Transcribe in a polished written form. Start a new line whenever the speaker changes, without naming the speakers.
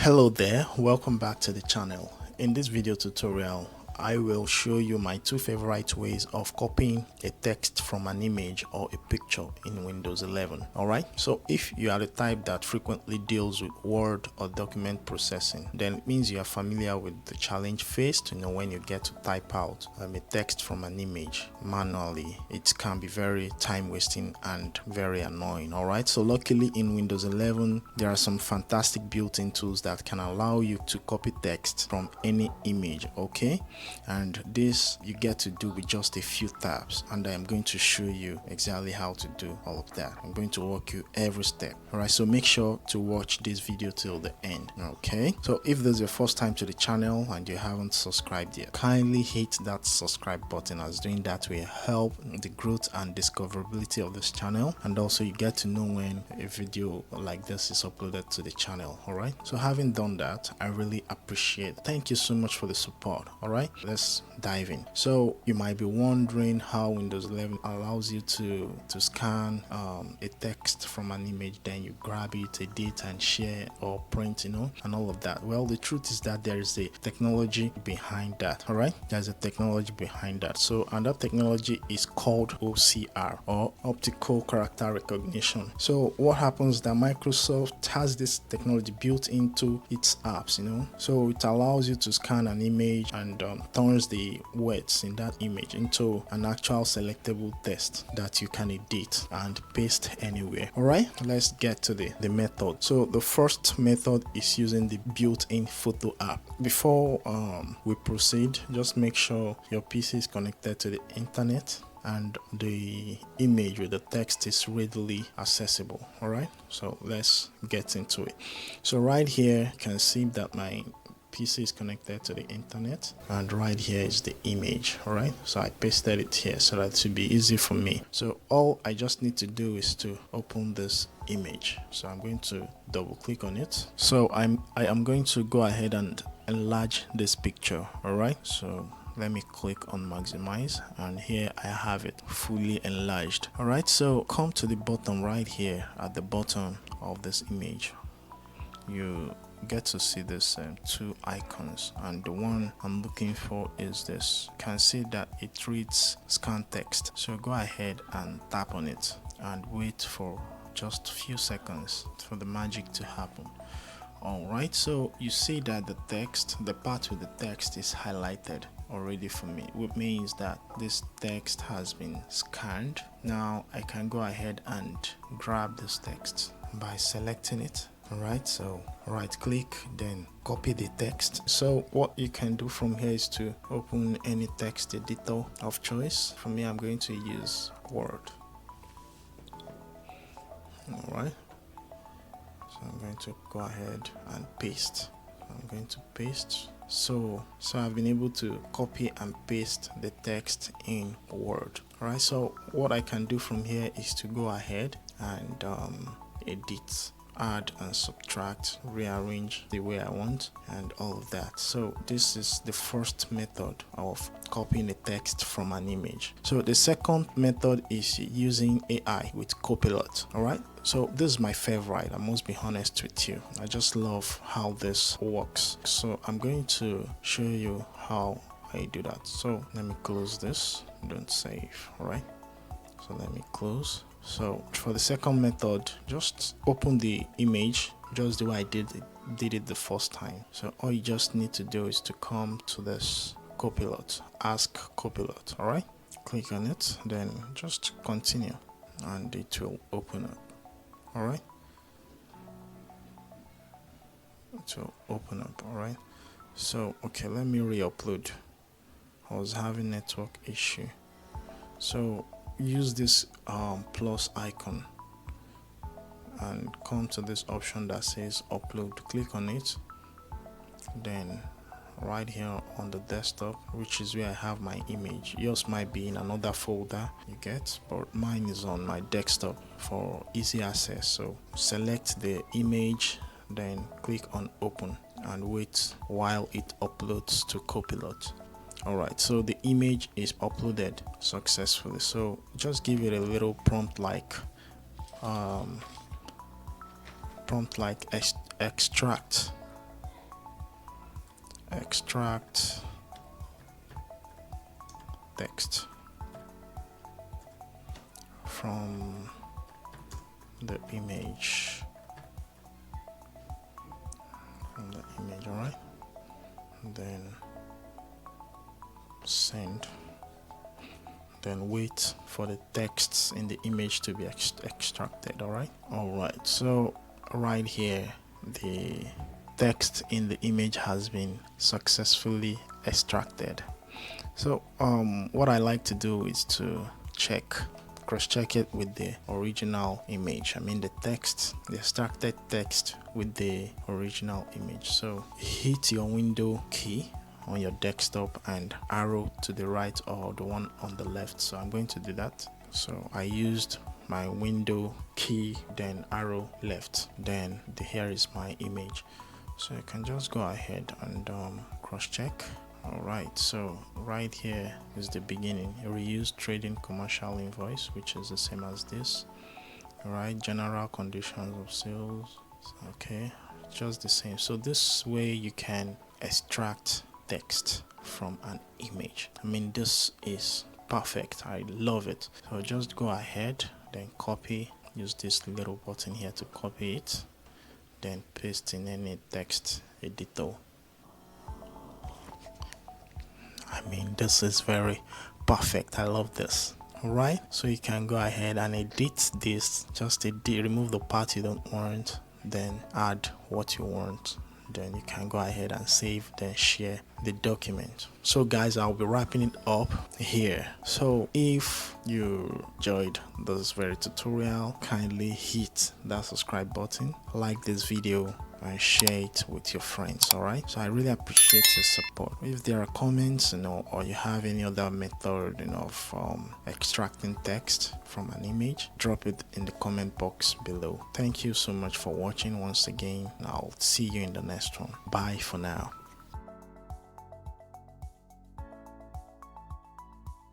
Hello there, welcome back to the channel. In this video tutorial, I will show you my two favorite ways of copying a text from an image or a picture in Windows 11. Alright, so if you are the type that frequently deals with word or document processing, then it means you are familiar with the challenge faced to know when you get to type out a text from an image manually. It can be very time wasting and very annoying. Alright, so luckily in Windows 11, there are some fantastic built-in tools that can allow you to copy text from any image. Okay, and this you get to do with just a few taps, and I am going to show you exactly how to do all of that. I'm going to walk you every step. Alright, so make sure to watch this video till the end. Okay, so if this is your first time to the channel and you haven't subscribed yet, kindly hit that subscribe button, as doing that will help the growth and discoverability of this channel, and also you get to know when a video like this is uploaded to the channel. Alright, so having done that, I really appreciate it. Thank you so much for the support. Alright, let's dive in. So you might be wondering how Windows 11 allows you to scan a text from an image, then you grab it, edit and share or print, and all of that. Well, the truth is that there is a technology behind that. All right, there's a technology behind that. So, and that technology is called OCR, or optical character recognition. So what happens that Microsoft has this technology built into its apps, so it allows you to scan an image and turns the words in that image into an actual selectable text that you can edit and paste anywhere. All right, let's get to the method. So the first method is using the built-in photo app. Before we proceed, just make sure your PC is connected to the internet and the image with the text is readily accessible. All right, so let's get into it. So right here you can see that my PC is connected to the internet, and right here is the image. All right, so I pasted it here so that it should be easy for me. So all I just need to do is to open this image. So I'm going to double click on it. So I am going to go ahead and enlarge this picture. All right, so let me click on maximize, and here I have it fully enlarged. All right, so come to the bottom right here. At the bottom of this image, you get to see this two icons, and the one I'm looking for is this. You can see that it reads scan text, so go ahead and tap on it and wait for just a few seconds for the magic to happen. Alright, so you see that the text, the part with the text is highlighted already for me, which means that this text has been scanned. Now I can go ahead and grab this text by selecting it. Alright, so right click, then copy the text. So what you can do from here is to open any text editor of choice. For me, I'm going to use Word. Alright, so I'm going to go ahead and paste. I'm going to paste. So I've been able to copy and paste the text in Word. Alright, so what I can do from here is to go ahead and edit, add and subtract, rearrange the way I want, and all of that. So this is the first method of copying a text from an image. So the second method is using AI with Copilot. All right, so this is my favorite. I must be honest with you, I just love how this works. So I'm going to show you how I do that. So let me close this, don't save. All right, so let me close. So for the second method, just open the image just the way I did it the first time. So all you just need to do is to come to this Copilot, ask Copilot. All right, click on it, then just continue and it will open up. All right, it will open up. All right, so okay, let me re-upload. I was having network issue. So use this plus icon and come to this option that says upload. Click on it, then right here on the desktop, which is where I have my image. Yours might be in another folder, you get, but mine is on my desktop for easy access. So select the image, then click on open and wait while it uploads to Copilot. Alright, so the image is uploaded successfully. So just give it a little prompt like extract extract text from the image. All right, then send, then wait for the texts in the image to be extracted. All right, so right here the text in the image has been successfully extracted. So what I like to do is to cross-check it with the original image. I mean the extracted text with the original image. So hit your window key on your desktop and arrow to the right or the one on the left. So I'm going to do that. So I used my window key, then arrow left, then here is my image. So you can just go ahead and cross-check. Alright, so right here is the beginning. Reuse trading commercial invoice, which is the same as this. Alright, general conditions of sales. Okay, just the same. So this way you can extract text from an image. I mean, this is perfect. I love it. So just go ahead, then copy. Use this little button here to copy it, then paste in any text editor. I mean, this is very perfect. I love this. Alright, so you can go ahead and edit this. Just remove the part you don't want, then add what you want. Then you can go ahead and save, then share the document. So guys, I'll be wrapping it up here. So if you enjoyed this very tutorial, kindly hit that subscribe button, like this video, and share it with your friends. All right, so I really appreciate your support. If there are comments, or you have any other method, of extracting text from an image, drop it in the comment box below. Thank you so much for watching once again. I'll see you in the next one. Bye for now.